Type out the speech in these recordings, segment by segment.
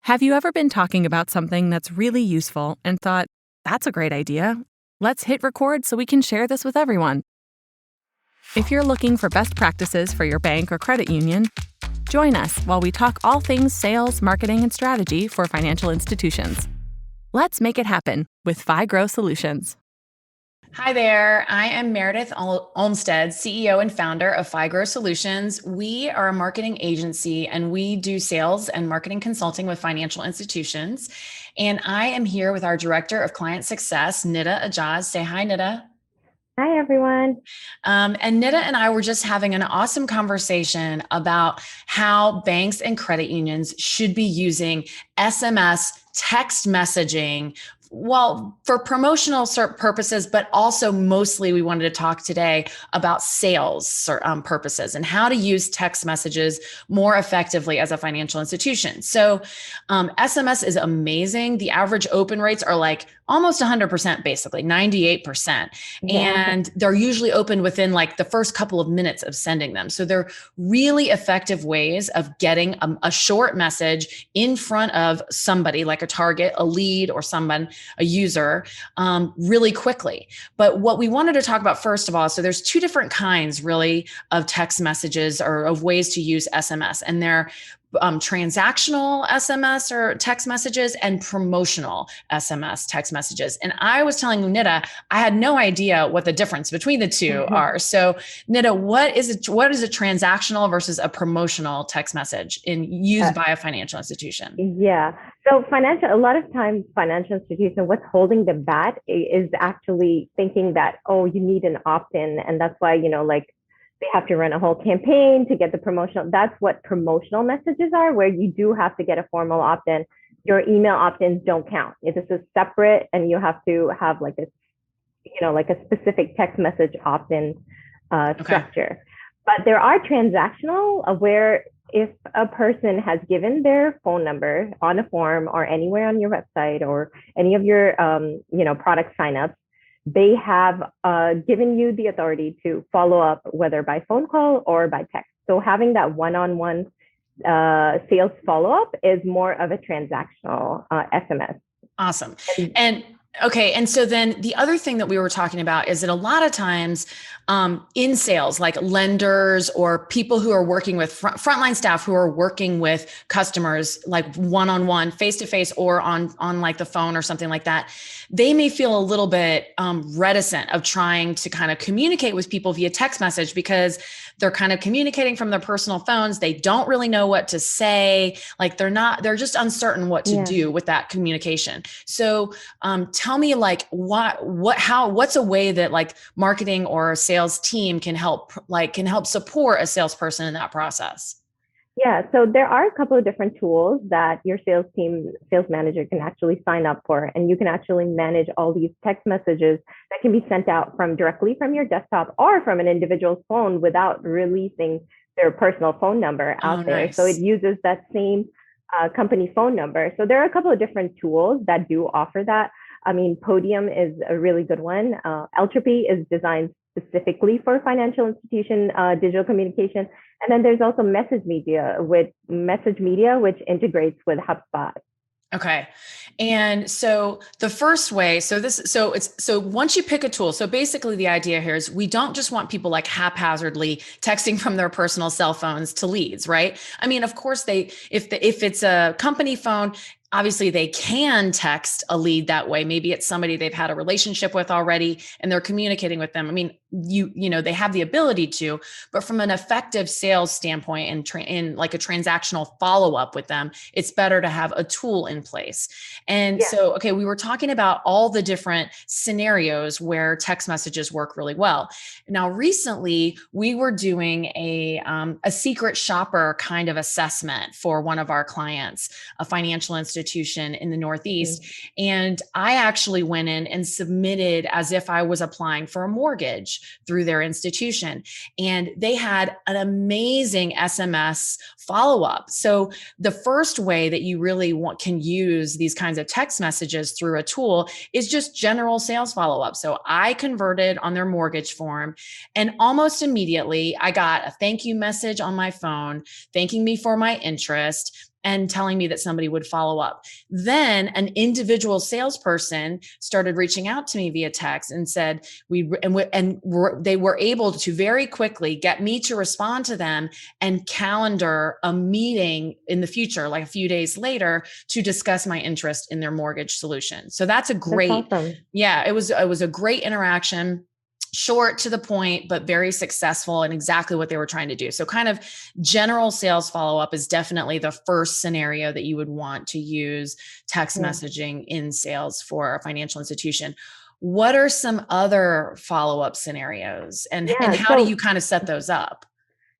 Have you ever been talking about something that's really useful and thought, that's a great idea? Let's hit record so we can share this with everyone. If you're looking for best practices for your bank or credit union, join us while we talk all things sales, marketing, and strategy for financial institutions. Let's make it happen with FiGrow Solutions. Hi there. I am Meredith Olmstead, CEO and founder of FiGrow Solutions. We are a marketing agency and we do sales and marketing consulting with financial institutions. And I am here with our Director of Client Success, Nida Ajaz. Say hi, Nida. Hi, everyone. And Nida and I were just having an awesome conversation about how banks and credit unions should be using SMS text messaging, well, for promotional purposes, but also mostly we wanted to talk today about sales purposes and how to use text messages more effectively as a financial institution. So SMS is amazing. The average open rates are like almost 100%, basically 98%. Yeah. And they're usually opened within like the first couple of minutes of sending them. So they're really effective ways of getting a short message in front of somebody like a target, a lead, or someone, a user, really quickly. But what we wanted to talk about first of all, so there's two different kinds really of text messages or of ways to use SMS, and they're transactional SMS or text messages and promotional SMS text messages. And I was telling Nida, I had no idea what the difference between the two are. So Nida, what is a transactional versus a promotional text message used by a financial institution? Yeah. So a lot of times financial institutions, what's holding them back is actually thinking that, oh, you need an opt-in. And that's why, they have to run a whole campaign to get the promotional. That's what promotional messages are, where you do have to get a formal opt-in. Your email opt-ins don't count. This is separate, and you have to have like a specific text message opt-in structure. But there are transactional where if a person has given their phone number on a form or anywhere on your website or any of your product signups, they have given you the authority to follow up, whether by phone call or by text. So having that one-on-one sales follow-up is more of a transactional SMS. Awesome. And so then the other thing that we were talking about is that a lot of times in sales, like lenders or people who are working with frontline staff who are working with customers, like one-on-one, face-to-face, or on like the phone or something like that, they may feel a little bit reticent of trying to kind of communicate with people via text message because they're kind of communicating from their personal phones. They don't really know what to say. Like they're just uncertain what to do with that communication. So tell me like what's a way that like marketing or a sales team can help support a salesperson in that process? Yeah, so there are a couple of different tools that your sales manager can actually sign up for, and you can actually manage all these text messages that can be sent out directly from your desktop or from an individual's phone without releasing their personal phone number out there. Nice. So it uses that same company phone number. So there are a couple of different tools that do offer that. I mean, Podium is a really good one. Eltropy is designed specifically for financial institution digital communication. And then there's also Message Media, which integrates with HubSpot. Okay. And so the first way, so once you pick a tool, so basically the idea here is we don't just want people like haphazardly texting from their personal cell phones to leads, right? I mean, of course if it's a company phone, obviously they can text a lead that way. Maybe it's somebody they've had a relationship with already and they're communicating with them. I mean, they have the ability to, but from an effective sales standpoint and in like a transactional follow-up with them, it's better to have a tool in place. And so, okay, we were talking about all the different scenarios where text messages work really well. Now, recently we were doing a secret shopper kind of assessment for one of our clients, a financial institution in the Northeast. And I actually went in and submitted as if I was applying for a mortgage through their institution. And they had an amazing SMS follow-up. So the first way that you really can use these kinds of text messages through a tool is just general sales follow-up. So I converted on their mortgage form, and almost immediately I got a thank you message on my phone, thanking me for my interest. and telling me that somebody would follow up. Then an individual salesperson started reaching out to me via text and said, they were able to very quickly get me to respond to them and calendar a meeting in the future, like a few days later, to discuss my interest in their mortgage solution. So that's a great, That's awesome. yeah, it was a great interaction. Short, to the point, but very successful, and exactly what they were trying to do. So kind of general sales follow-up is definitely the first scenario that you would want to use text messaging in sales for a financial institution. What are some other follow-up scenarios, and how do you kind of set those up?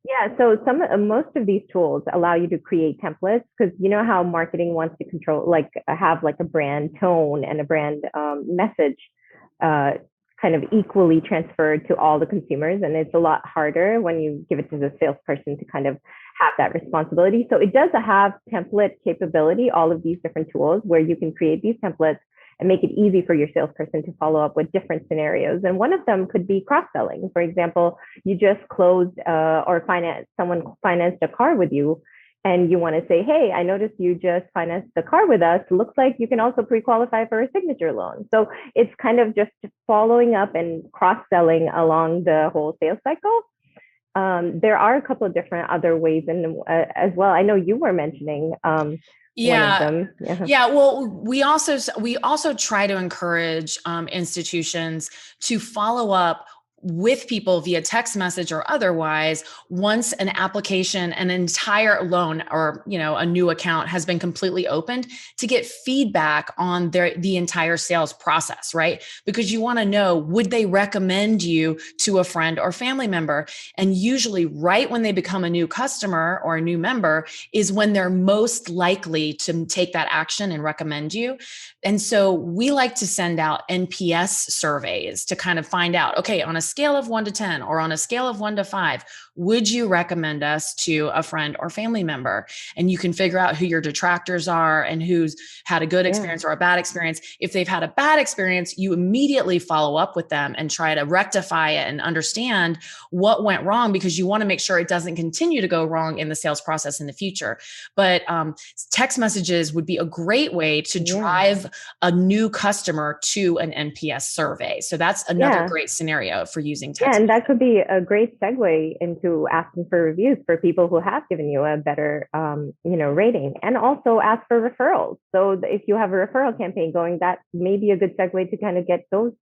Yeah, so most of these tools allow you to create templates, because you know how marketing wants to control, like have like a brand tone and a brand message kind of equally transferred to all the consumers. And it's a lot harder when you give it to the salesperson to kind of have that responsibility. So it does have template capability, all of these different tools where you can create these templates and make it easy for your salesperson to follow up with different scenarios. And one of them could be cross-selling. For example, you just closed someone financed a car with you, and you want to say, hey, I noticed you just financed the car with us. Looks like you can also pre-qualify for a signature loan. So it's kind of just following up and cross-selling along the whole sales cycle. There are a couple of different other ways as well. I know you were mentioning one of them. Yeah. Well, we also try to encourage institutions to follow up with people via text message or otherwise once an application, an entire loan, or a new account has been completely opened, to get feedback on the entire sales process, right? Because you want to know, would they recommend you to a friend or family member? And usually right when they become a new customer or a new member is when they're most likely to take that action and recommend you. And so we like to send out NPS surveys to kind of find out, okay, on a scale of 1 to 10 or on a scale of 1 to 5, would you recommend us to a friend or family member? And you can figure out who your detractors are and who's had a good experience or a bad experience. If they've had a bad experience, you immediately follow up with them and try to rectify it and understand what went wrong, because you want to make sure it doesn't continue to go wrong in the sales process in the future. But text messages would be a great way to drive a new customer to an NPS survey. So that's another great scenario for using text. Yeah, and that could be a great segue into asking for reviews for people who have given you a better, rating, and also ask for referrals. So if you have a referral campaign going, that may be a good segue to kind of get those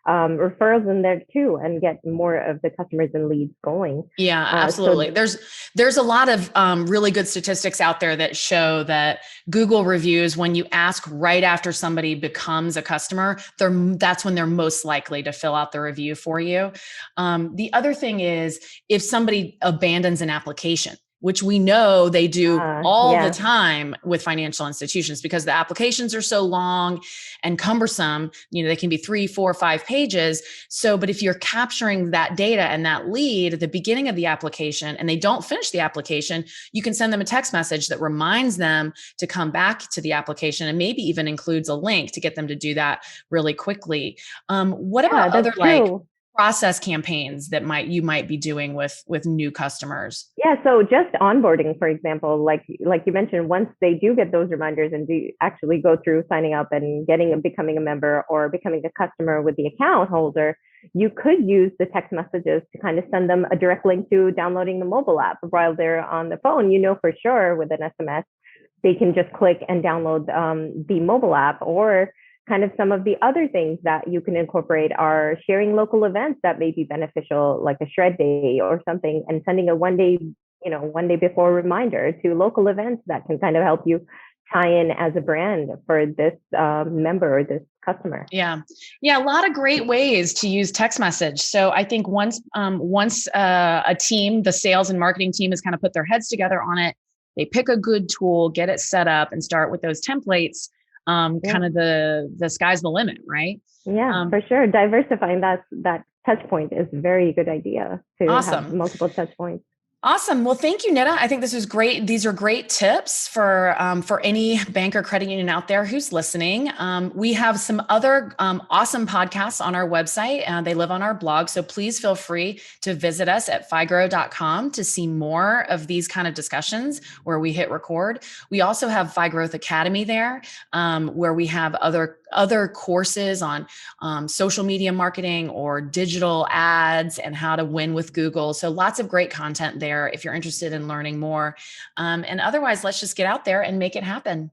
referrals in there too, and get more of the customers and leads going. Yeah, absolutely. There's a lot of really good statistics out there that show that Google reviews, when you ask right after somebody becomes a customer, that's when they're most likely to fill out the review for you. The other thing is, if somebody abandons an application, which we know they do all the time with financial institutions, because the applications are so long and cumbersome. They can be 3, 4, 5 pages. So, but if you're capturing that data and that lead at the beginning of the application and they don't finish the application, you can send them a text message that reminds them to come back to the application, and maybe even includes a link to get them to do that really quickly. What about other process campaigns that you might be doing with new customers? Yeah, so just onboarding, for example, like you mentioned, once they do get those reminders and do actually go through signing up and becoming a member or becoming a customer with the account holder, you could use the text messages to kind of send them a direct link to downloading the mobile app while they're on the phone. For sure with an SMS, they can just click and download the mobile app. Or kind of some of the other things that you can incorporate are sharing local events that may be beneficial, like a shred day or something, and sending a one day before reminder to local events that can kind of help you tie in as a brand for this member or this customer. Yeah. A lot of great ways to use text message. So I think once a team, the sales and marketing team, has kind of put their heads together on it, they pick a good tool, get it set up, and start with those templates. Kind of the sky's the limit, right? Yeah, for sure. Diversifying that touch point is a very good idea to have multiple touch points. Awesome. Well, thank you, Nita. I think this was great. These are great tips for any bank or credit union out there who's listening. We have some other awesome podcasts on our website. They live on our blog. So please feel free to visit us at figrow.com to see more of these kind of discussions where we hit record. We also have Fi Growth Academy there, where we have other courses on social media marketing or digital ads and how to win with Google. So lots of great content there if you're interested in learning more. And otherwise, let's just get out there and make it happen.